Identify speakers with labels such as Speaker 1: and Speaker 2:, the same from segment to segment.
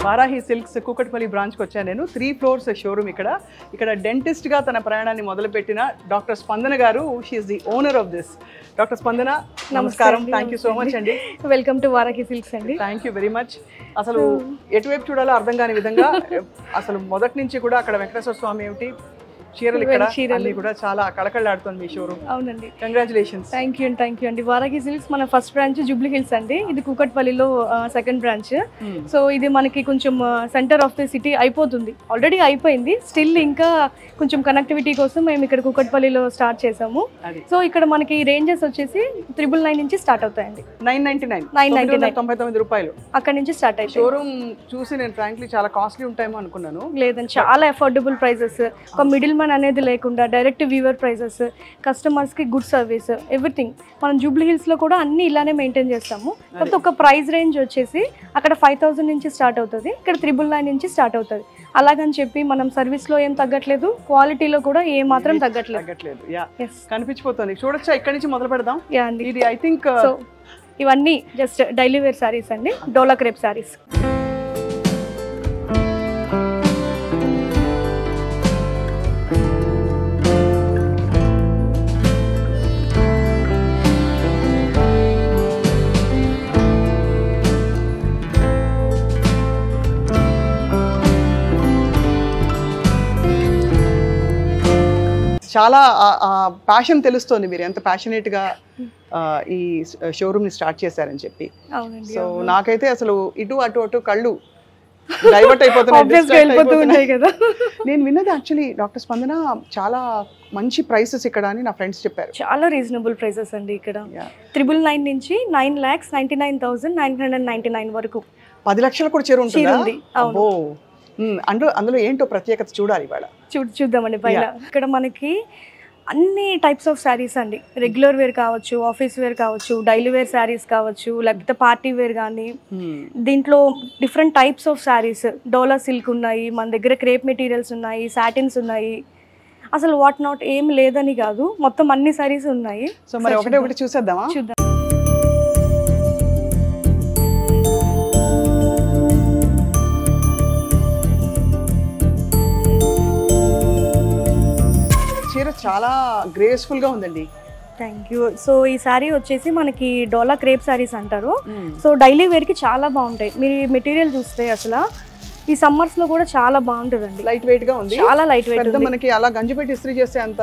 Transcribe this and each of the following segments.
Speaker 1: Varahi silks Kukatpally బ్రాంచ్కి వచ్చాను నేను. 3 floors షోరూమ్. ఇక్కడ డెంటిస్ట్గా తన ప్రయాణాన్ని మొదలుపెట్టిన doctor Spandana garu, she's the owner of this. Doctor Spandana, నమస్కారం. థ్యాంక్ యూ సో మచ్ అండి.
Speaker 2: వెల్కమ్ టు వారాహి సిల్క్స్ అండి.
Speaker 1: Thank you very much. అసలు ఎటువైపు చూడాలో అర్థం కాని విధంగా అసలు మొదటి నుంచి కూడా అక్కడ వెంకటేశ్వర స్వామి ఏమిటి, చీరలు ఇక్కడ అన్ని కూడా చాలా కళకళలాడుతుంది మీ షోరూమ్.
Speaker 2: అవునండి,
Speaker 1: కంగ్రాచులేషన్స్.
Speaker 2: థ్యాంక్ యూ అండి. వారాహి సిల్క్స్ మన ఫస్ట్ బ్రాంచ్ జూబ్లీ హిల్స్ అండి. ఇది కూకట్పల్లిలో సెకండ్ బ్రాంచ్. సో ఇది మనకి కొంచెం సెంటర్ ఆఫ్ ది సిటీ అయిపోతుంది, ఆల్రెడీ అయిపోయింది. స్టిల్ ఇంకా కొంచెం కనెక్టివిటీ కోసం మేము ఇక్కడ కూకట్పల్లిలో స్టార్ట్ చేసాము. సో ఇక్కడ మనకి రేంజెస్ వచ్చేసి 999 నుంచి స్టార్ట్ అవుతాయండి.
Speaker 1: 999 రూపాయలు
Speaker 2: అక్కడ నుంచి స్టార్ట్ అవుతాయి.
Speaker 1: షోరూమ్ చూసి నేను ఫ్రాంక్లీ చాలా కాస్ట్లీ ఉంటాయేమో అనుకున్నాను.
Speaker 2: లేదండి, చాలా అఫోర్డబుల్ ప్రైజెస్. ఒక మిడిల్ మ్యాన్ అనేది లేకుండా డైరెక్ట్ వీవర్ ప్రైజెస్, కస్టమర్స్కి గుడ్ సర్వీస్, ఎవ్రీథింగ్. మనం జూబ్లీ హిల్స్లో కూడా అన్ని ఇలానే మెయింటైన్ చేస్తాము. కాకపోతే ఒక ప్రైస్ రేంజ్ వచ్చేసి అక్కడ 5000 నుంచి స్టార్ట్ అవుతుంది, ఇక్కడ 999 నుంచి స్టార్ట్ అవుతుంది. అలాగని చెప్పి మనం సర్వీస్లో ఏం తగ్గట్లేదు, క్వాలిటీలో కూడా ఏ మాత్రం తగ్గట్లేదు.
Speaker 1: కనిపించిపోతుంది. చూడొచ్చా, ఇక్కడ నుంచి మొదలు పెడదాం. ఇది ఐ థింక్
Speaker 2: ఇవన్నీ జస్ట్ డైలీ వేర్ శారీస్ అండి, డోలా క్రేప్ శారీస్.
Speaker 1: చాలా ప్యాషన్ తెలుస్తోంది, మీరు ఎంత ప్యాషనేట్గా ఈ షోరూమ్ని స్టార్ట్ చేశారని చెప్పి. సో నాకైతే అసలు ఇటు అటు కళ్ళు డైవర్ట్ అయిపోతున్నాయి
Speaker 2: కదా.
Speaker 1: నేను విన్నది యాక్చువల్లీ డాక్టర్ స్పందన చాలా మంచి ప్రైసెస్ ఇక్కడ అని నా ఫ్రెండ్స్ చెప్పారు.
Speaker 2: చాలా రీజనబుల్ ప్రైసెస్ అండి ఇక్కడ. 999 నుంచి 9,99,999 వరకు
Speaker 1: 10 లక్షలు కూడా చేరు ఉంటుంది. అందులో ఏంటో ప్రత్యేకత చూడాలి ఇవాళ.
Speaker 2: చూద్దామండి పైన. ఇక్కడ మనకి అన్ని టైప్స్ ఆఫ్ శారీస్ అండి, రెగ్యులర్ వేర్ కావచ్చు, ఆఫీస్ వేర్ కావచ్చు, డైలీ వేర్ శారీస్ కావచ్చు, లేకపోతే పార్టీ వేర్ కానీ. దీంట్లో different types of saris, dola silk ఉన్నాయి మన దగ్గర, క్రేప్ మెటీరియల్స్ ఉన్నాయి, సాటిన్స్ ఉన్నాయి. అసలు వాట్ నాట్ ఏం లేదని కాదు, మొత్తం అన్ని శారీస్ ఉన్నాయి.
Speaker 1: సో మరి ఒకటి చూసేద్దామా?
Speaker 2: చూద్దాం.
Speaker 1: చీర చాలా గ్రేస్ఫుల్ గా ఉందండి.
Speaker 2: Thank you. సో ఈ శారీ వచ్చేసి మనకి డోలా క్రేప్ శారీస్ అంటారు. సో డైలీ వేర్ కి చాలా బాగుంటాయి. మీరు మెటీరియల్ చూస్తే అసలు ఈ సమ్మర్స్ లో కూడా చాలా బాగుంటుందండి.
Speaker 1: లైట్ వెయిట్ గా ఉంది,
Speaker 2: చాలా లైట్ వెయిట్.
Speaker 1: మనకి అలా గంజి పెట్టి ఇస్త్రీ చేస్తే అంత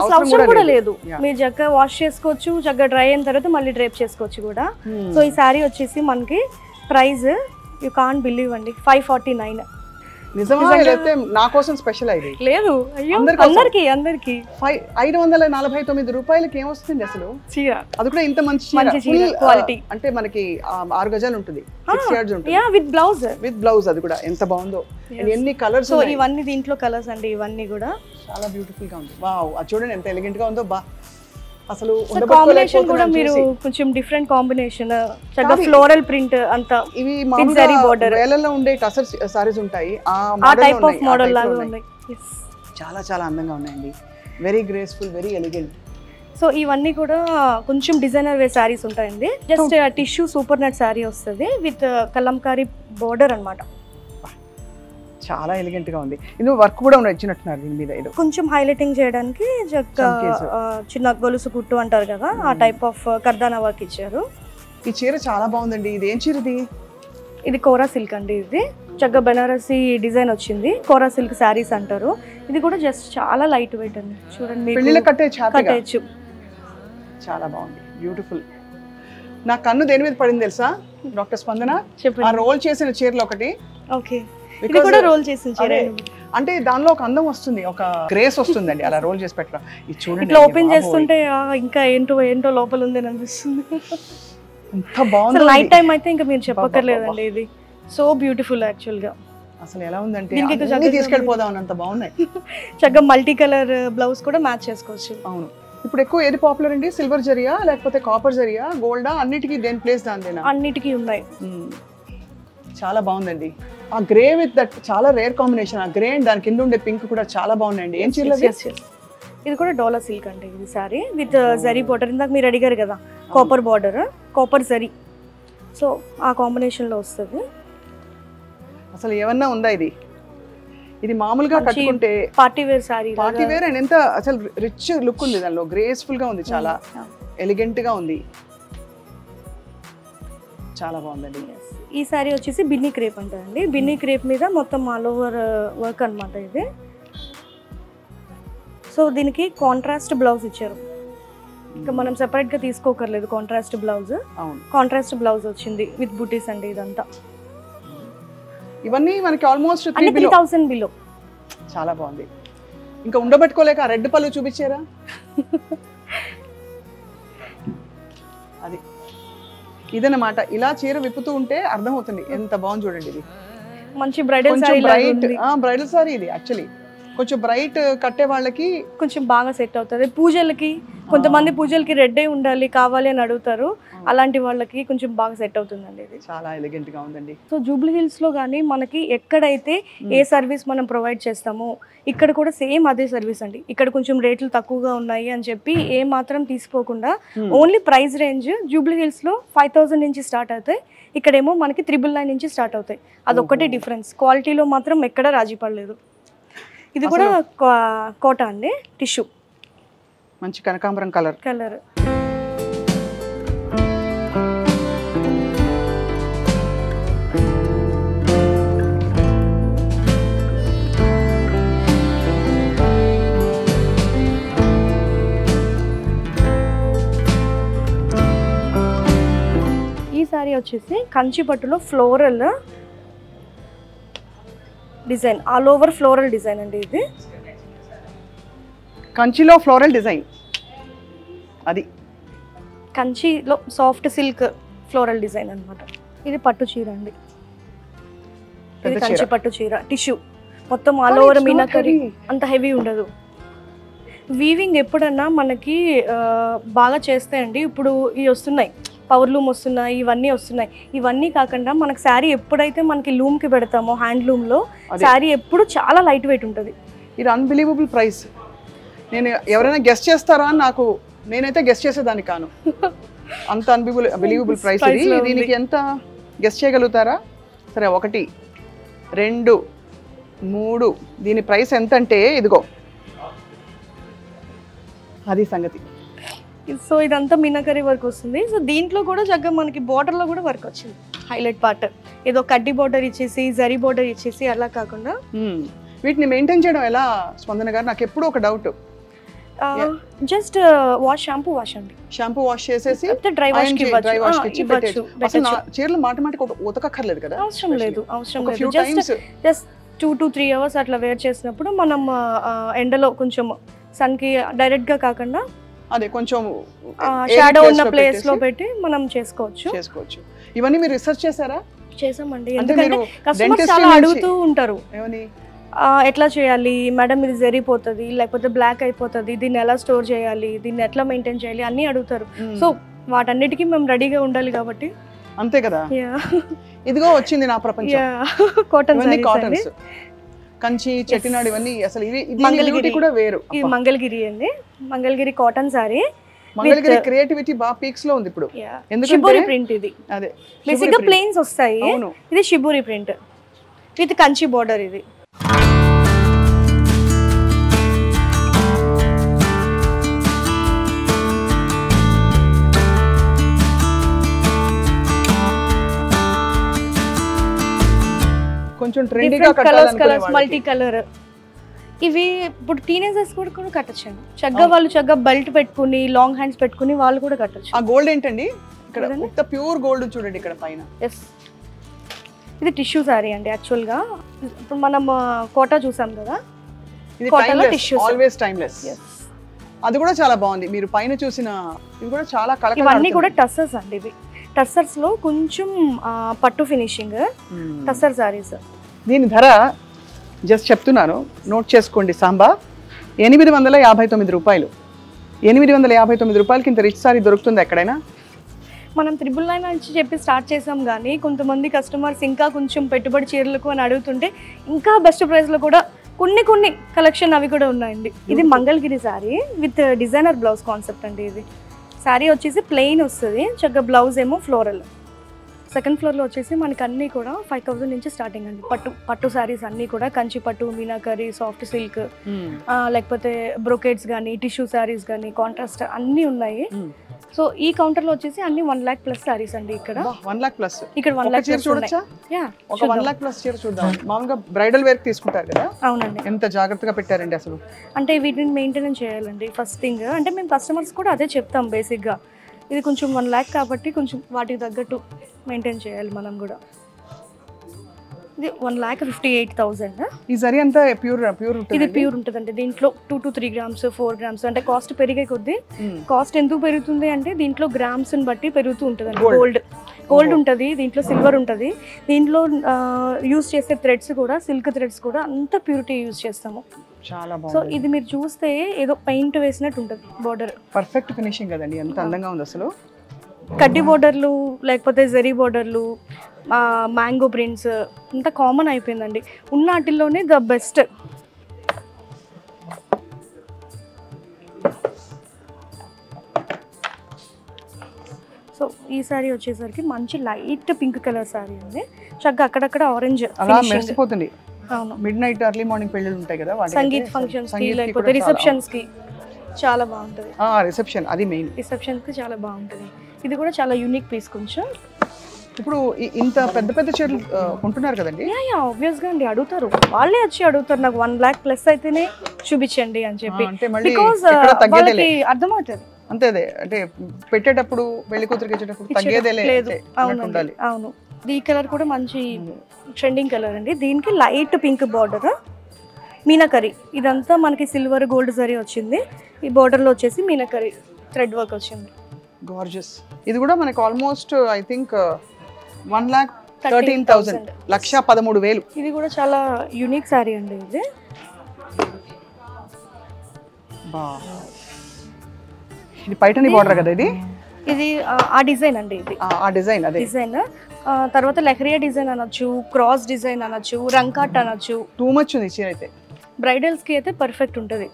Speaker 2: అవసరం కూడా లేదు. మీరు చక్కగా వాష్ చేసుకోవచ్చు, చక్కగా డ్రై అయిన తర్వాత మళ్ళీ డ్రైప్ చేసుకోవచ్చు కూడా. సో ఈ శారీ వచ్చేసి మనకి ప్రైస్ యూ కాంట్ బిలీవ్ అండి, 549.
Speaker 1: నిజమా? నా కోసం స్పెషల్ ఇది
Speaker 2: లేదు, అందరికి
Speaker 1: 549 రూపాయలకి ఏమొస్తుంది అసలు
Speaker 2: చీర?
Speaker 1: అది కూడా ఇంత మంచి క్వాలిటీ. అంటే మనకి 6 గజాలు ఉంటుంది, 6 yards ఉంటుంది,
Speaker 2: విత్ బ్లౌజ్.
Speaker 1: అది కూడా ఎంత బాగుందో, ఎన్ని కలర్స్.
Speaker 2: సో ఇవన్నీ దీంట్లో కలర్స్ అండి, ఇవన్నీ కూడా
Speaker 1: చాలా బ్యూటిఫుల్ గా ఉంది. వావ్, అది చూడండి ఎంత ఎలిగెంట్ గా ఉందో. బా, అసలు
Speaker 2: కాంబినేషన్ కూడా మీరు కొంచెం డిఫరెంట్ కాంబినేషన్, చక్కగా ఫ్లోరల్ ప్రింట్ అంతా.
Speaker 1: ఇవి మామూలుగా బోర్డర్ వేలల్లో ఉండే టసర్ సారీస్ ఉంటాయి, ఆ
Speaker 2: టైప్ ఆఫ్ మోడల్ లాగా ఉన్నాయి.
Speaker 1: చాలా చాలా అందంగా ఉన్నాయండి, very graceful, very elegant.
Speaker 2: So ఇవన్నీ కూడా కొంచెం డిజైనర్ వే శారీస్ ఉంటాయండి. Just tissue super net sari వస్తుంది విత్ కలంకారీ బోర్డర్ అన్నమాట.
Speaker 1: చాలా ఎలిగెంట్ గా ఉంది. ఇందులో వర్క్ కూడా ఇచ్చినట్టున్నారు దీని మీద, ఇది
Speaker 2: కొంచెం హైలైటింగ్ చేయడానికి చిన్న గొలుసు కుట్టు అంటారు కదా, ఆ టైప్ ఆఫ్ కర్దానా వర్క్ ఇచ్చారు.
Speaker 1: ఈ చీర చాలా బాగుందండి. ఇది ఏం చీర?
Speaker 2: ఇది కోరా సిల్క్ అండి. ఇది చక్కగా బెనారసీ డిజైన్ వచ్చింది, కోరా సిల్క్ శారీస్ అంటారు. ఇది కూడా జస్ట్ చాలా లైట్ వెయిట్ అండి. చూడండి, కట్టేయచ్చు.
Speaker 1: చాలా బాగుంది, బ్యూటిఫుల్. నా కన్ను దేని మీద పడింది తెలుసా డాక్టర్ స్పందన? ఆ రోల్ చేసిన చీరలు ఒకటి.
Speaker 2: ఓకే, ఇది కూడా రోల్ చేసిన చీర.
Speaker 1: అంటే దానిలో ఒక అందం వస్తుంది, ఒక గ్రేస్ వస్తుందండి అలా రోల్ చేసి పెట్టడం. ఇది చూడండి,
Speaker 2: ఇట్లా ఓపెన్ చేస్తుంటే ఇంకా ఏంటో లోపల ఉందని అనిపిస్తుంది.
Speaker 1: ఎంత బాగుంది.
Speaker 2: నైట్ టైం అయితే ఇంకా మీరు చెప్పక్కర్లేదండి, ఇది సో బ్యూటిఫుల్ యాక్చువల్ గా.
Speaker 1: అసలు ఎలా ఉందంటే తీసుకెళ్ళిపోదాం అంత బాగున్నాయి.
Speaker 2: చక్కగా మల్టీ కలర్ బ్లౌజ్ కూడా మ్యాచ్ చేసుకోవచ్చు.
Speaker 1: అవును. ఇప్పుడు ఎక్కువ ఏది పాపులర్ అండి? సిల్వర్ జరియా లేకపోతే కాపర్ జరియా, గోల్డా? అన్నిటికీ దేని ప్లేస్ దానిదేనా?
Speaker 2: అన్నిటికీ ఉన్నాయి.
Speaker 1: చాలా బాగుందండి. ఆ గ్రే విత్ దట్ చాలా రేర్ కాంబినేషన్. ఆ గ్రే అండ్ దాని కింద ఉండే పింక్ కూడా చాలా బాగున్నాయండి. ఏం చీరలు?
Speaker 2: ఇది కూడా డోలా సిల్క్ అండి. ఇది సారీ విత్ జరీ బోర్డర్. ఇందాక మీరు అడిగారు కదా, copper border, copper zari. So ఆ కాంబినేషన్లో వస్తుంది.
Speaker 1: అసలు ఏమన్నా ఉందా ఇది? ఇది మామూలుగా కట్టుకుంటే
Speaker 2: party wear sorry,
Speaker 1: party wear and ఎంత అసలు రిచ్ లుక్ ఉంది దానిలో, గ్రేస్ఫుల్ గా ఉంది, చాలా ఎలిగెంట్ గా ఉంది, చాలా బాగుందండి.
Speaker 2: ఈ సారీ వచ్చేసి బిన్నీ క్రేప్ అంటారండి. బిన్నీ క్రేప్ మీద మొత్తం ఆల్ ఓవర్ వర్క్ అనమాట ఇది. సో దీనికి కాంట్రాస్ట్ బ్లౌజ్ ఇచ్చారు, ఇంకా మనం సెపరేట్ గా తీసుకోకర్లేదు. కాంట్రాస్ట్ బ్లౌజ్, కాంట్రాస్ట్ బ్లౌజ్ వచ్చింది విత్ బూటీస్ అండి. ఇదంతా
Speaker 1: ఇవన్నీ మనకి ఆల్మోస్ట్
Speaker 2: 3000 బిలో.
Speaker 1: చాలా బాగుంది. ఇంకా ఉండబెట్టుకోలేక రెడ్ పళ్ళు చూపించారా? అది ఇదన్నమాట. ఇలా చీర విప్పుతూ ఉంటే అర్థమవుతుంది ఎంత బాగుంది చూడండి. ఇది
Speaker 2: మంచి బ్రైడల్
Speaker 1: సారీ, బ్రైడల్ సారీ ఇది. యాక్చువల్లీ కొంచెం బ్రైట్ కట్టే వాళ్ళకి
Speaker 2: కొంచెం బాగా సెట్ అవుతుంది. పూజలకి కొంతమంది పూజలకి రెడ్ ఉండాలి కావాలి అని అడుగుతారు, అలాంటి వాళ్ళకి కొంచెం బాగా సెట్ అవుతుందండి ఇది.
Speaker 1: చాలా ఎలిగెంట్ గా ఉందండి.
Speaker 2: సో జూబ్లీ హిల్స్ లో కానీ మనకి ఎక్కడైతే ఏ సర్వీస్ మనం ప్రొవైడ్ చేస్తామో ఇక్కడ కూడా సేమ్ అదే సర్వీస్ అండి. ఇక్కడ కొంచెం రేట్లు తక్కువగా ఉన్నాయి అని చెప్పి ఏ మాత్రం తీసుకోకుండా only price range Jubilee hills లో 5000 నుంచి స్టార్ట్ అవుతాయి, ఇక్కడేమో మనకి 999 నుంచి స్టార్ట్ అవుతాయి. అదొక్కటే డిఫరెన్స్. క్వాలిటీలో మాత్రం ఎక్కడ రాజీ పడలేదు. ఇది కూడా కోటా అండి, టిష్యూ,
Speaker 1: మంచి కనకాంబరం కలర్.
Speaker 2: ఈ సారీ వచ్చేసి కంచి పట్టులో floral design, all over floral design అండి. ఇది
Speaker 1: కంచిలో ఫ్లోరల్ డిజైన్, అది
Speaker 2: కంచిలో సాఫ్ట్ సిల్క్ ఫ్లోరల్ డిజైన్ అన్నమాట. ఇది పట్టు చీర అండి, ఇది కంచి పట్టు చీర, టిష్యూ మొత్తం ఆల్ ఓవర్ మీనాకరీ, అంత హెవీ ఉండదు. వీవింగ్ ఎప్పుడన్నా మనకి బాగా చేస్తే అండి, ఇప్పుడు ఇవి వస్తున్నాయి పవర్ లూమ్ వస్తున్నాయి, ఇవన్నీ వస్తున్నాయి. ఇవన్నీ కాకుండా మనకి శారీ ఎప్పుడైతే మనకి లూమ్కి పెడతామో హ్యాండ్లూమ్లో శారీ ఎప్పుడు చాలా లైట్ వెయిట్ ఉంటుంది.
Speaker 1: ఇది అన్బిలీవబుల్ ప్రైస్. నేను ఎవరైనా గెస్ట్ చేస్తారా అని నేనైతే గెస్ట్ చేసేదాన్ని కాను, అంత అన్బిలీవబుల్ ప్రైస్ ఇది. దీనికి ఎంత గెస్ట్ చేయగలుగుతారా? సరే, 1 2 3, దీని ప్రైస్ ఎంత అంటే ఇదిగో, అది సంగతి.
Speaker 2: సో ఇదంతా మీనాకరీ వర్క్ వస్తుంది. సో దీంట్లో కూడా చక్కగా మనకి బోర్డర్లో కూడా వర్క్ వచ్చింది, హైలైట్ పార్ట్. ఏదో కడ్డీ బోర్డర్ ఇచ్చేసి జరీ బోర్డర్ ఇచ్చేసి అలా కాకుండా
Speaker 1: వీటిని మెయింటైన్ చేయడం ఎలా స్పందన గారు? నాకు ఎప్పుడు ఒక డౌట్.
Speaker 2: జస్ట్ షాంపూ వాష్ అండి,
Speaker 1: షాంపూ వాష్ చేసేసి
Speaker 2: డ్రై వాష్
Speaker 1: చీరలు మాటమాటికి ఉతకక్కర్లేదు కదా?
Speaker 2: అవసరం లేదు. జస్ట్ 2 to 3 hours అట్లా వేర్ చేసినప్పుడు మనం ఎండలో కొంచెం సన్కి డైరెక్ట్గా కాకుండా
Speaker 1: అదే కొంచెం
Speaker 2: షాడో ఉన్న ప్లేస్ లో పెట్టి మనం చేసుకోవచ్చు.
Speaker 1: ఇవన్నీ మీరు రీసెర్చ్ చేశారా?
Speaker 2: చేసామండి, ఎందుకంటే కస్టమర్స్ చాలా అడుగుతూ ఉంటారు ఎట్లా చేయాలి మేడం, ఇది జరిగిపోతుంది లేకపోతే బ్లాక్ అయిపోతుంది, దీన్ని ఎలా స్టోర్ చేయాలి, దీన్ని ఎట్లా మెయింటైన్ చేయాలి అన్నీ అడుగుతారు. సో వాటన్నిటికీ మేము రెడీగా ఉండాలి కాబట్టి.
Speaker 1: అంతే కదా. ఇదిగో వచ్చింది నా ప్రపంచం, కాటన్స్, కంచి, చెట్టినాడు, ఇవన్నీ అసలు మంగళగిరి కూడా వేరు.
Speaker 2: ఇది మంగళగిరి అండి, Mangalagiri cotton sorry.
Speaker 1: Mangalagiri creativity బాగా పీక్స్ లో ఉంది ఇప్పుడు.
Speaker 2: షిబోరి ప్రింట్ ఇది. అదే బేసిక్ గా ప్లెయిన్స్ వస్తాయి, ఇది shibori print with Kanchi border. ఇది
Speaker 1: కొంచెం ట్రెండీగా
Speaker 2: కలర్స్ మల్టీ కలర్. ఇవి ఇప్పుడు టీనేజర్స్ కూడా కట్టొచ్చండి చక్కగా. వాళ్ళు చక్కగా బెల్ట్ పెట్టుకుని లాంగ్ హ్యాండ్స్ పెట్టుకుని వాళ్ళు కూడా కట్టొచ్చు.
Speaker 1: ఆ గోల్డ్ ఏంటండి ఇక్కడ? ఇంత ప్యూర్ గోల్డ్ చూడండి ఇక్కడ పైన.
Speaker 2: ఎస్, ఇది టిష్యూ సారీ అండి. యాక్చువల్ గా ఇప్పుడు మనం కోటా చూసాం కదా,
Speaker 1: ఇది ఆల్వేస్ టైమ్లెస్. అది కూడా చాలా బాగుంది. మీరు పైన చూసిన ఇవి కూడా చాలా కలకల.
Speaker 2: ఇవన్నీ కూడా టస్సర్స్ అండి. ఇవి టస్సర్స్ లో కొంచెం పట్టు ఫినిషింగ్ టస్సర్ సారీస్.
Speaker 1: దీని ధర జస్ట్ చెప్తున్నాను, నోట్ చేసుకోండి. సాంబా 859 రూపాయలు. 859 రూపాయలకి ఇంత రిచ్ సారీ దొరుకుతుంది ఎక్కడైనా?
Speaker 2: మనం 999 నుంచి చెప్పి స్టార్ట్ చేసాం, కానీ కొంతమంది కస్టమర్స్ ఇంకా కొంచెం పెట్టుబడి చీరలకు అని అడుగుతుంటే ఇంకా బెస్ట్ ప్రైస్లో కూడా కొన్ని కలెక్షన్ అవి కూడా ఉన్నాయండి. ఇది Mangalagiri sorry with designer blouse concept అండి. ఇది సారీ వచ్చేసి ప్లెయిన్ వస్తుంది, చక్కగా బ్లౌజ్ ఏమో ఫ్లోరల్. సెకండ్ ఫ్లోర్లో వచ్చేసి మనకి అన్నీ కూడా 5,000 నుంచి స్టార్టింగ్ అండి. పట్టు శారీస్ అన్నీ కూడా కంచి పట్టు, మీనాకరీ, సాఫ్ట్ సిల్క్, లేకపోతే బ్రొకేట్స్ కానీ, టిష్యూ శారీస్ కానీ, కాంట్రాస్ట్ అన్నీ ఉన్నాయి. సో ఈ కౌంటర్లో వచ్చేసి అన్ని 1 lakh ప్లస్ శారీస్ అండి. ఇక్కడ
Speaker 1: 1 lakh ప్లస్.
Speaker 2: ఇక్కడ 1 lakh
Speaker 1: చీర చూడొచ్చా? ఒక 1 lakh ప్లస్ చీర చూద్దాం. మామూలుగా బ్రైడల్ వేర్ తీసుకుంటారు కదా?
Speaker 2: అవునండి.
Speaker 1: ఎంత జాగ్రత్తగా పెట్టారండి అసలు.
Speaker 2: అంటే వీటిని మెయింటెనెన్స్ చేయాలండి ఫస్ట్ థింగ్. అంటే మేము కస్టమర్స్ కూడా అదే చెప్తాం బేసిక్గా. ఇది కొంచెం 1 lakh కాబట్టి కొంచెం వాటికి తగ్గట్టు మెయింటైన్ చేయాలి మనం కూడా. ఇది 1,58,000.
Speaker 1: ఈ జరీ అంతా ప్యూర్ ఉంటుంది.
Speaker 2: ఇది ప్యూర్ ఉంటుందండి. దీంట్లో 2 to 3 grams 4 grams అంటే కాస్ట్ పెరిగే కొద్దీ. కాస్ట్ ఎందుకు పెరుగుతుంది అంటే దీంట్లో గ్రామ్స్ ని బట్టి పెరుగుతూ ఉంటుందండి. గోల్డ్ ఉంటుంది, దీంట్లో సిల్వర్ ఉంటుంది. దీంట్లో యూజ్ చేసే థ్రెడ్స్ కూడా సిల్క్ థ్రెడ్స్ కూడా అంత ప్యూరిటీ యూజ్ చేస్తాము.
Speaker 1: చాలా బాగుంది.
Speaker 2: సో ఇది మీరు చూస్తే ఏదో పెయింట్ వేసినట్టు ఉంటుంది. బార్డర్
Speaker 1: పర్ఫెక్ట్ ఫినిషింగ్ కదండి. ఎంత అందంగా ఉంది అసలు.
Speaker 2: కడ్డీ బోర్డర్లు లేకపోతే జరీ బోర్డర్లు, మ్యాంగో ప్రింట్స్ అంతా కామన్ అయిపోయిందండి. ఉన్న వాటిల్లోనే ద బెస్ట్. సో ఈ సారీ వచ్చేసరికి మంచి లైట్ పింక్ కలర్ సారీ అండి. చక్కగా అక్కడక్కడ ఆరెంజ్
Speaker 1: అలా మెరిసిపోతుంది.
Speaker 2: అవును.
Speaker 1: మిడ్ నైట్ ఎర్లీ మార్నింగ్ పెళ్ళిళ్ళు ఉంటాయి కదా,
Speaker 2: సంగీత్ ఫంక్షన్స్ కి లేకపోతే రిసెప్షన్స్ కి చాలా బాగుంటుంది.
Speaker 1: రిసెప్షన్ అది మెయిన్.
Speaker 2: రిసెప్షన్స్ కి చాలా బాగుంటుంది. ఇది కూడా చాలా యూనిక్ పీస్. కొంచెం
Speaker 1: ఇప్పుడు ఇంత పెద్ద పెద్ద చీరలు కొంటున్నారు కదండి?
Speaker 2: ఆబ్వియస్ గా అండి అడుగుతారు, వాళ్ళే వచ్చి అడుగుతారు నాకు 1 lakh ప్లస్ అయితేనే చూపించండి అని చెప్పి. బికాజ్ వాళ్ళకి అర్థమవుతుంది.
Speaker 1: అంతే అదే అంటే పెట్టేటప్పుడు పెళ్లి కూతురికి ఇచ్చేటప్పుడు తగ్గేదేలే ఉండాలి.
Speaker 2: అవును. ఈ కలర్ కూడా మంచి ట్రెండింగ్ కలర్ అండి. దీనికి లైట్ పింక్ బార్డర్, మీనాకరీ. ఇదంతా మనకి సిల్వర్ గోల్డ్ జరీ వచ్చింది. ఈ బార్డర్లో వచ్చేసి మీనాకరీ థ్రెడ్ వర్క్ వచ్చింది.
Speaker 1: గార్జియస్. ఇది కూడా మనకి ఆల్మోస్ట్ ఐ థింక్ 1,13,000, 1,13,000.
Speaker 2: ఇది కూడా చాలా యూనిక్ శారీ అండి. ఇది
Speaker 1: ఇది పైటని బార్డర్ కదా?
Speaker 2: ఇది ఆ డిజైన్ అండి. ఇది
Speaker 1: ఆ డిజైన్ అదే
Speaker 2: డిజైన్. తర్వాత లెహరియా డిజైన్ అనొచ్చు, క్రాస్ డిజైన్ అనొచ్చు, రంకాట్ అనొచ్చు.
Speaker 1: టూ మచ్ ఉంది చీర అయితే.
Speaker 2: బ్రైడల్స్ కి అయితే పర్ఫెక్ట్ ఉంటుంది.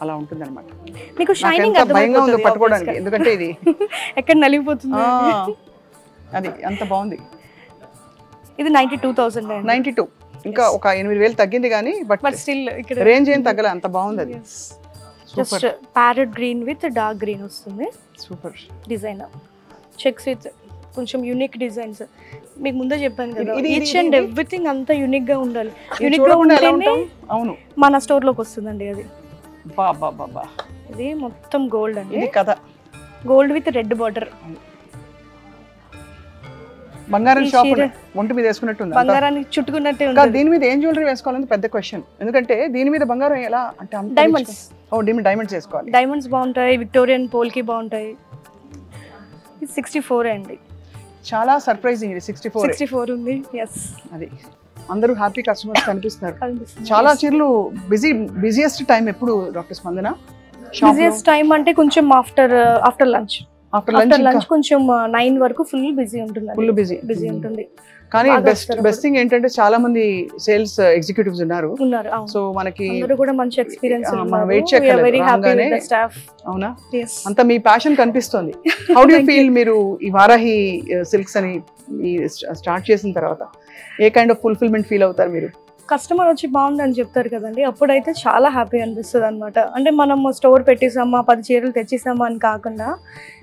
Speaker 1: అలా ఉంటుంది అనమాట.
Speaker 2: మీకు షైనింగ్
Speaker 1: భయంగా ఉంది పట్టుకోవడానికి, ఎందుకంటే ఇది
Speaker 2: ఎక్కడ నలిగిపోతుంది.
Speaker 1: అది అంత బాగుంది.
Speaker 2: ఇది 92,000.
Speaker 1: 92. ఇంకా ఒక 8,000 తగ్గింది కానీ బట్
Speaker 2: స్టిల్ ఇక్కడ
Speaker 1: రేంజ్ ఏం తగ్గల, అంత బాగుంది అది.
Speaker 2: Just parrot green with dark green వస్తుంది.
Speaker 1: Super
Speaker 2: design. చెక్స్ విత్ కొంచెం యూనిక్ డిజైన్స్. మీకు ముందే చెప్పాను కదా, ఈచ్ అండ్ ఎవ్రీథింగ్ అంతా యూనిక్ గా ఉండాలి. యూనిక్ గా ఉంటేనే
Speaker 1: అవును
Speaker 2: మన స్టోర్ లోకి వస్తుందండి. అది
Speaker 1: బాబా
Speaker 2: ఇది మొత్తం గోల్డ్ అండి.
Speaker 1: ఇది కదా
Speaker 2: గోల్డ్ విత్ రెడ్ బార్డర్.
Speaker 1: బంగారం షాప్ ఒంటి మీద వేసుకున్నట్టు
Speaker 2: బంగారాన్ని చుట్టుకున్నట్టే ఉంటుంది.
Speaker 1: దీని మీద ఏం జ్యువెలరీ వేసుకోవాలని పెద్ద క్వశ్చన్. ఎందుకంటే దీని మీద బంగారం ఎలా అంటే
Speaker 2: డైమండ్స్.
Speaker 1: డైమండ్స్ వేసుకోవాలి.
Speaker 2: డైమండ్స్ బాగుంటాయి, విక్టోరియన్ పోల్కి బాగుంటాయి. ఇది 64 అండి.
Speaker 1: చాలా సర్ప్రైజింగ్. ఇది
Speaker 2: 64 ఉంది. ఎస్,
Speaker 1: అది అందరూ హ్యాపీ కస్టమర్స్ కనిపిస్తున్నారు. చాలా చీరలు బిజియెస్ట్ టైం ఎప్పుడు డాక్టర్ స్పందన?
Speaker 2: బిజియెస్ట్ టైం అంటే కొంచెం ఆఫ్టర్ లంచ్ కొంచెం 9 వరకు ఫుల్ బిజీ ఉంటుంది.
Speaker 1: ఫుల్ బిజీ ఉంటుంది. కానీ బెస్ట్ థింగ్ ఏంటంటే చాలా మంది సేల్స్ ఎగ్జిక్యూటివ్స్ ఉన్నారు. సో మనకి
Speaker 2: కూడా మంచి ఎక్స్పీరియన్స్.
Speaker 1: వెయిట్ చేయగలరు. అవునా? అంత మీ ప్యాషన్ కనిపిస్తుంది. హౌ డు యు ఫీల్ మీరు ఈ వారాహి సిల్క్స్ అని స్టార్ట్ చేసిన తర్వాత ఏ కైండ్ ఆఫ్ ఫుల్ఫిల్మెంట్ ఫీల్ అవుతారు మీరు?
Speaker 2: కస్టమర్ వచ్చి బాగుంది అని చెప్తారు కదండి, అప్పుడైతే చాలా హ్యాపీ అనిపిస్తుంది అనమాట. అంటే మనం స్టోర్ పెట్టేసామా 10 చీరలు తెచ్చేసామా అని కాకుండా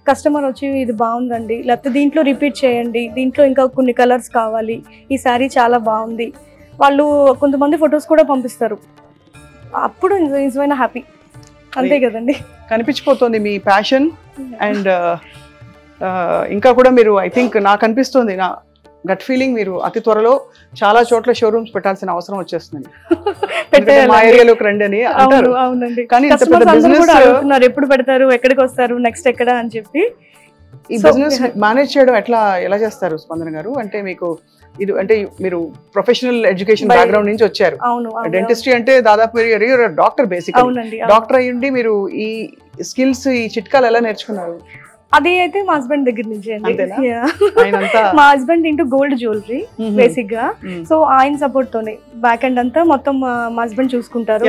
Speaker 2: కస్టమర్ వచ్చి ఇది బాగుందండి, లేకపోతే దీంట్లో రిపీట్ చేయండి, దీంట్లో ఇంకా కొన్ని కలర్స్ కావాలి, ఈ శారీ చాలా బాగుంది, వాళ్ళు కొంతమంది ఫొటోస్ కూడా పంపిస్తారు. అప్పుడు నిజమైన హ్యాపీ. అంతే కదండి,
Speaker 1: కనిపించిపోతుంది మీ ప్యాషన్. అండ్ ఇంకా కూడా మీరు ఐ థింక్ నాకు అనిపిస్తుంది, నా గట్ ఫీలింగ్, మీరు అతి త్వరలో చాలా చోట్ల షోరూమ్స్ పెట్టాల్సిన అవసరం వచ్చేస్తుంది. మా ఏరియాలోకి రండి అని అంటారు. కానీ
Speaker 2: ఎప్పుడు పెడతారు, ఎక్కడికి వస్తారు, నెక్స్ట్ ఎక్కడ అని చెప్పి.
Speaker 1: ఈ బిజినెస్ మేనేజ్ చేయడం ఎలా చేస్తారు స్పందన గారు? అంటే మీకు ఇది అంటే మీరు ప్రొఫెషనల్ ఎడ్యుకేషన్ బ్యాక్గ్రౌండ్ నుంచి వచ్చారు. డెంటిస్ట్రీ అంటే దాదాపు మీరు డాక్టర్, బేసిక్ డాక్టర్ అయ్యుండి మీరు ఈ స్కిల్స్, ఈ చిట్కాలు ఎలా నేర్చుకున్నారు?
Speaker 2: అది అయితే మా హస్బెండ్ దగ్గర నుంచి అండి. మా husband into gold jewellery basic గా. సో ఆయన సపోర్ట్ తోనే బ్యాక్ ఎండ్ అంతా మొత్తం మా హస్బెండ్ చూసుకుంటారు.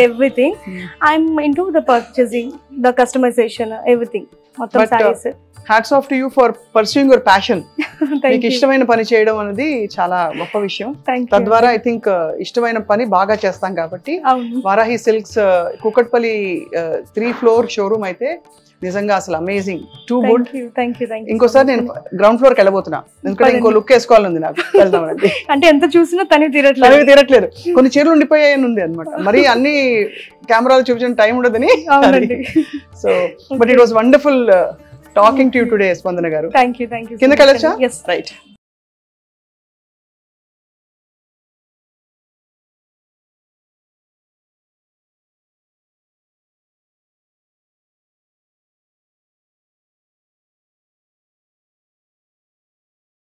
Speaker 2: Everything. I'm into the purchasing, the customization, everything మొత్తం saris.
Speaker 1: Hats off to you for pursuing your passion. మీకు ఇష్టమైన పని చేయడం అనేది చాలా గొప్ప విషయం. తద్వారా ఐ థింక్ ఇష్టమైన పని బాగా చేస్తాం కాబట్టి Varahi silks Kukatpally 3 floor showroom అయితే నిజంగా అసలు అమేజింగ్, టూ గుడ్. ఇంకోసారి నేను గ్రౌండ్ ఫ్లోర్కి వెళ్ళబోతున్నా, ఎందుకంటే ఇంకో లుక్ వేసుకోవాలని నాకు. వెళ్దామండి.
Speaker 2: అంటే ఎంత చూసినా తనివి
Speaker 1: తీరట్లేదు. కొన్ని చీరలు ఉండిపోయాయని ఉంది అనమాట. మరి అన్ని కెమెరాలు చూపించిన టైం ఉండదని. So but it was wonderful talking to you today స్పందన గారు.
Speaker 2: Thank you.
Speaker 1: కిందకి వెళ్ళొచ్చా? రైట్.